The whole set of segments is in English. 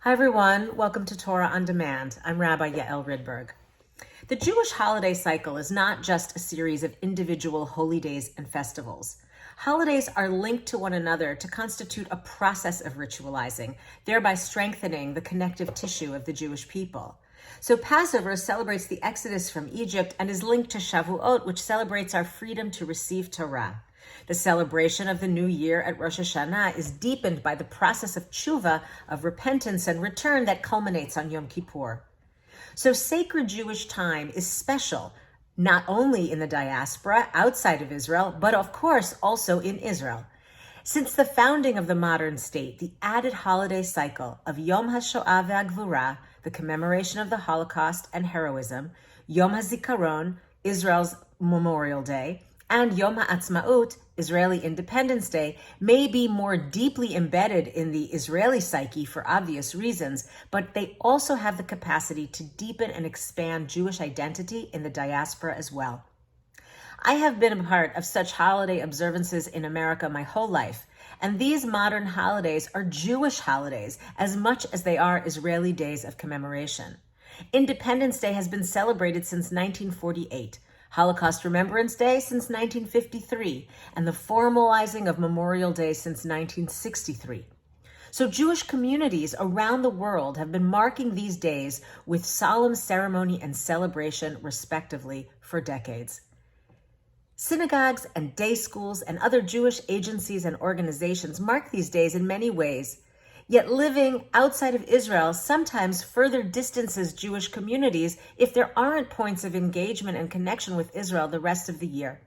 Hi everyone, welcome to Torah on Demand. I'm Rabbi Yael Ridberg. The Jewish holiday cycle is not just a series of individual holy days and festivals. Holidays are linked to one another to constitute a process of ritualizing, thereby strengthening the connective tissue of the Jewish people. So Passover celebrates the Exodus from Egypt and is linked to Shavuot, which celebrates our freedom to receive Torah. The celebration of the new year at Rosh Hashanah is deepened by the process of tshuva, of repentance and return that culminates on Yom Kippur. So sacred Jewish time is special, not only in the diaspora outside of Israel, but of course also in Israel. Since the founding of the modern state, the added holiday cycle of Yom Hashoah ve'Gvura, the commemoration of the Holocaust and heroism, Yom Hazikaron, Israel's Memorial Day, and Yom Haatzmaut, Israeli Independence Day, may be more deeply embedded in the Israeli psyche for obvious reasons, but they also have the capacity to deepen and expand Jewish identity in the diaspora as well. I have been a part of such holiday observances in America my whole life, and these modern holidays are Jewish holidays as much as they are Israeli days of commemoration. Independence Day has been celebrated since 1948. Holocaust Remembrance Day since 1953, and the formalizing of Memorial Day since 1963. So Jewish communities around the world have been marking these days with solemn ceremony and celebration, respectively, for decades. Synagogues and day schools and other Jewish agencies and organizations mark these days in many ways. Yet living outside of Israel sometimes further distances Jewish communities if there aren't points of engagement and connection with Israel the rest of the year.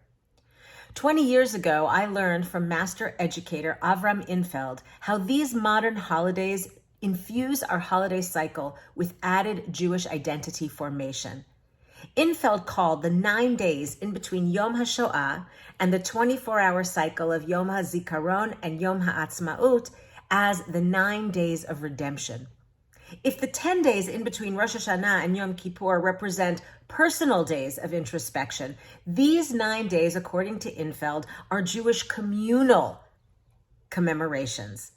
20 years ago, I learned from master educator Avram Infeld how these modern holidays infuse our holiday cycle with added Jewish identity formation. Infeld called the 9 days in between Yom HaShoah and the 24-hour cycle of Yom HaZikaron and Yom Haatzmaut as the 9 days of redemption. If the 10 days in between Rosh Hashanah and Yom Kippur represent personal days of introspection, these 9 days, according to Infeld, are Jewish communal commemorations.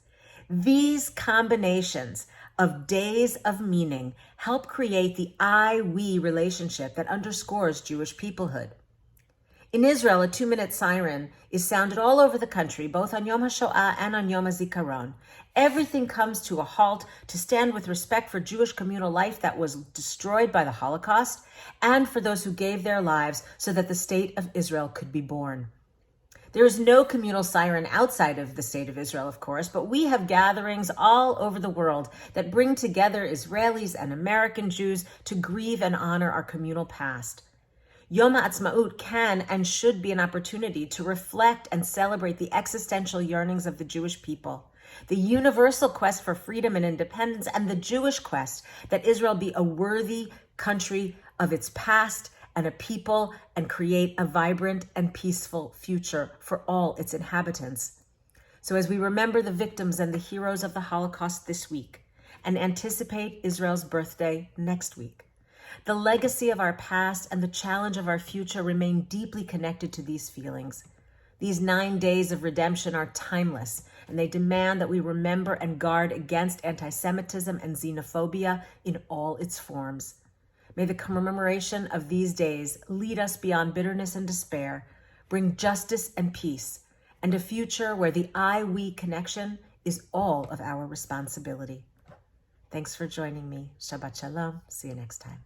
These combinations of days of meaning help create the I-we relationship that underscores Jewish peoplehood. In Israel, a 2-minute siren is sounded all over the country, both on Yom HaShoah and on Yom HaZikaron. Everything comes to a halt to stand with respect for Jewish communal life that was destroyed by the Holocaust and for those who gave their lives so that the state of Israel could be born. There is no communal siren outside of the state of Israel, of course, but we have gatherings all over the world that bring together Israelis and American Jews to grieve and honor our communal past. Yom Ha'atzmaut can and should be an opportunity to reflect and celebrate the existential yearnings of the Jewish people, the universal quest for freedom and independence, and the Jewish quest that Israel be a worthy country of its past and a people and create a vibrant and peaceful future for all its inhabitants. So as we remember the victims and the heroes of the Holocaust this week and anticipate Israel's birthday next week, the legacy of our past and the challenge of our future remain deeply connected to these feelings. These 9 days of redemption are timeless, and they demand that we remember and guard against anti-Semitism and xenophobia in all its forms. May the commemoration of these days lead us beyond bitterness and despair, bring justice and peace, and a future where the I-we connection is all of our responsibility. Thanks for joining me. Shabbat Shalom. See you next time.